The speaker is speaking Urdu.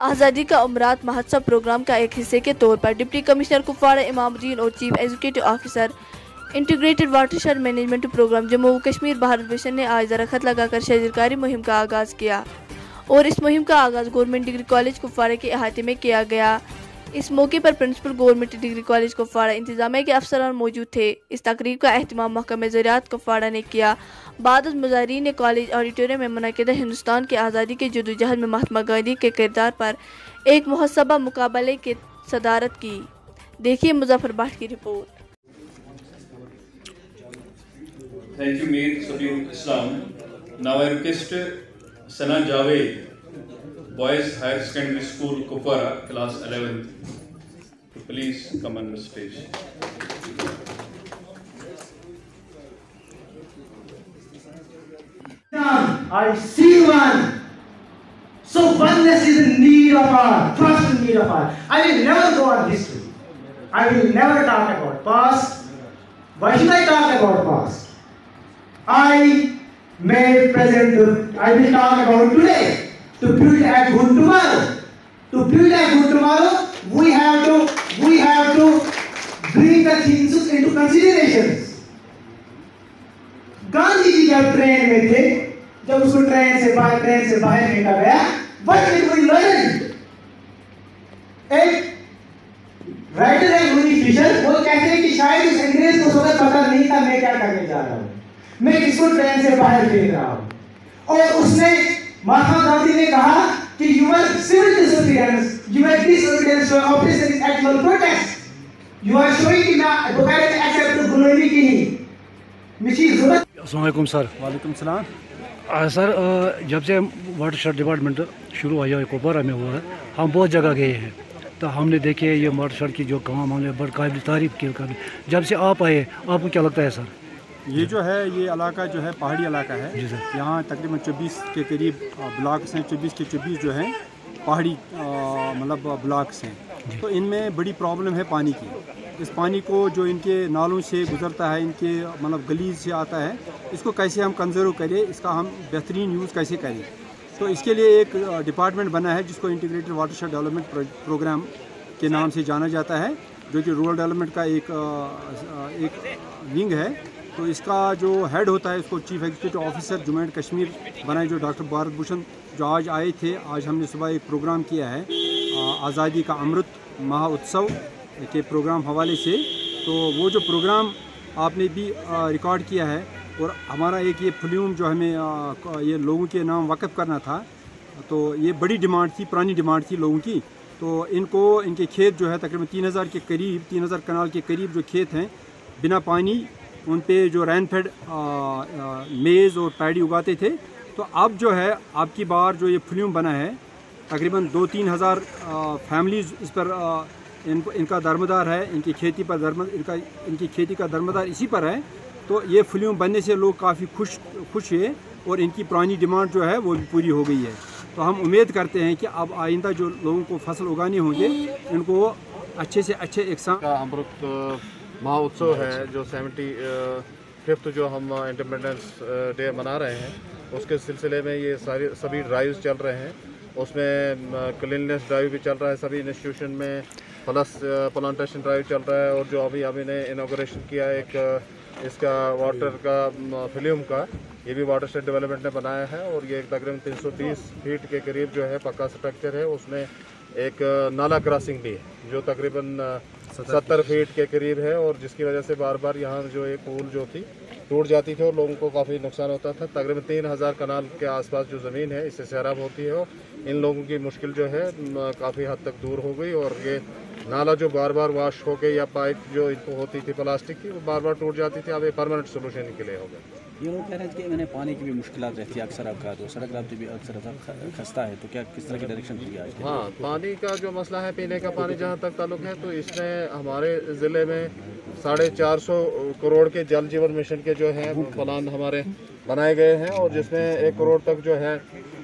آزادی کا امرات مہوتسو پروگرام کا ایک حصے کے طور پر ڈپٹی کمشنر کپواڑہ امام الدین اور chief executive officer integrated watershed management programme Jammu و کشمیر بھارت بھوشن نے آج درخت لگا کر شجرکاری مہم کا آغاز کیا اور اس مہم کا آغاز گورنمنٹ ڈگری کالج کپواڑہ کے احاطے میں کیا گیا۔ اس موقع پر principal government degree college Kupwara انتظامیہ کے افسران موجود تھے۔ اس تقریب کا اہتمام محکمہ زراعت کپواڑہ نے کیا۔ بعد از مظاہرین نے کالج آڈیٹوریم میں منعقدہ ہندوستان کی آزادی کے جدوجہد میں مہاتما گاندھی کے کردار پر ایک محسبہ مقابلے کی صدارت کی۔ دیکھیے مظفر بٹ کی report. Thank you, Mir Sabiul Islam. Now I request Sana Javed, Boys Higher Secondary School, Kupwara, class 11th, to please come on the stage. I see one. So oneness is in need of our, first in need of our. I will never go on history. I will never talk about past. Why should I talk about past? I made present. I will talk about today. To build a good tomorrow. To build a good tomorrow, we have to bring the things into considerations. Gandhi ji جب ٹرین میں تھے، جب اس کو ٹرین سے باہر پھینکا گیا، what did we learn? ایک رائٹر ہے یونی فشر، وہ کہتے ہیں کہ شاید اس انگریز کو اس وقت پتہ نہیں تھا میں کیا کرنے جا رہا ہوں، میں کس کو ٹرین سے باہر پھینک رہا ہوں، اور اس نے مہاتما گاندھی نے کہا کہ your civil disobedience, your disobedience to office is actual protest. You are showing کہ میں دوبارہ میں ایکسپٹ غلامی کی نہیں مجھے ضرورت۔ السلام علیکم سر۔ وعلیکم السلام۔ سر جب سے واٹر شیڈ ڈپارٹمنٹ شروع ہوا ہے کپوارہ میں ہوا ہے، ہم بہت جگہ گئے ہیں تو ہم نے دیکھے یہ واٹر شیڈ کی جو کام ہم نے بڑا قابل تعریف کی۔ جب سے آپ آئے آپ کو کیا لگتا ہے سر؟ یہ جو ہے یہ علاقہ جو ہے پہاڑی علاقہ ہے جی سر۔ یہاں تقریباً 24 کے قریب بلاکس ہیں، 24 کے 24 جو ہیں پہاڑی مطلب بلاکس ہیں، تو ان میں بڑی پرابلم ہے پانی کی۔ اس پانی کو جو ان کے نالوں سے گزرتا ہے، ان کے مطلب گلی سے آتا ہے، اس کو کیسے ہم کنزرو کریں، اس کا ہم بہترین یوز کیسے کریں۔ تو اس کے لیے ایک ڈپارٹمنٹ بنا ہے جس کو integrated watershed development programme کے نام سے جانا جاتا ہے، جو کہ رورل ڈیولپمنٹ کا ایک ونگ ہے۔ تو اس کا جو ہیڈ ہوتا ہے اس کو chief executive officer Jammu and Kashmir بنائے جو ڈاکٹر بھارت بھوشن، جو آج آئے تھے۔ آج ہم نے صبح ایک پروگرام کیا ہے آزادی کا امرت مہوتسو کے پروگرام حوالے سے، تو وہ جو پروگرام آپ نے بھی ریکارڈ کیا ہے، اور ہمارا ایک یہ فلم جو ہمیں یہ لوگوں کے نام وقف کرنا تھا، تو یہ بڑی ڈیمانڈ تھی، پرانی ڈیمانڈ تھی لوگوں کی۔ تو ان کو ان کے کھیت جو ہے تقریباً 3000 کے قریب، 3000 کنال کے قریب جو کھیت ہیں بنا پانی، ان پہ جو رین فیڈ میز اور پیڈی اگاتے تھے، تو اب جو ہے اب کی بار جو یہ فلم بنا ہے تقریباً 2-3 ہزار فیملیز اس پر ان کا درمدار ہے، ان کی کھیتی پر ان کی کھیتی کا درمدار اسی پر ہے۔ تو یہ فلم بننے سے لوگ کافی خوش ہیں، اور ان کی پرانی ڈیمانڈ جو ہے وہ بھی پوری ہو گئی ہے۔ تو ہم امید کرتے ہیں کہ اب آئندہ جو لوگوں کو فصل اگانے ہوں گے ان کو اچھے سے اچھے اقسام کا امرت مہوتسو ہے، جو 75 جو ہم انڈیپینڈنس ڈے منا رہے ہیں، اس کے سلسلے میں یہ سبھی ڈرائیوز چل رہے ہیں۔ اس میں کلیننس ڈرائیو بھی چل رہا ہے سبھی انسٹیٹیوشن میں، پلس پلانٹیشن ڈرائیو چل رہا ہے، اور جو ابھی نے انوگریشن کیا ایک اس کا واٹر کا فلم کا، یہ بھی واٹر شیڈ ڈیولپمنٹ نے بنایا ہے، اور یہ تقریباً 330 فیٹ کے قریب جو ہے پکا سٹرکچر ہے۔ اس میں ایک نالا کراسنگ بھی ہے جو تقریباً 70 فیٹ کے قریب ہے، اور جس کی وجہ سے بار بار یہاں جو ایک پول جو تھی ٹوٹ جاتی تھی اور لوگوں کو کافی نقصان ہوتا تھا۔ تقریباً 3000 کنال کے آس پاس جو زمین ہے اس سے سیراب ہوتی ہے، اور ان لوگوں کی مشکل جو ہے کافی حد تک دور ہو گئی، اور یہ نالا جو بار بار واش ہو کے یا پائپ جو ان کو ہوتی تھی پلاسٹک کی وہ بار بار ٹوٹ جاتی تھی، اب یہ پرماننٹ سولوشن کے لیے ہو گیا۔ یہ لوگ کہہ رہے ہیں کہ میں نے پانی کی بھی مشکلات رہتی ہے اکثر، آپ کا تو سڑک رابطے بھی اکثر خستہ ہے، تو کیا کس طرح کی ڈائریکشن دی آج؟ ہاں، پانی کا جو مسئلہ ہے، پینے کا پانی جہاں تک تعلق ہے، تو اس میں ہمارے ضلع میں 450 کروڑ کے جل جیون مشن کے جو ہے پلان ہمارے بنائے گئے ہیں، اور جس میں 1 کروڑ تک جو ہے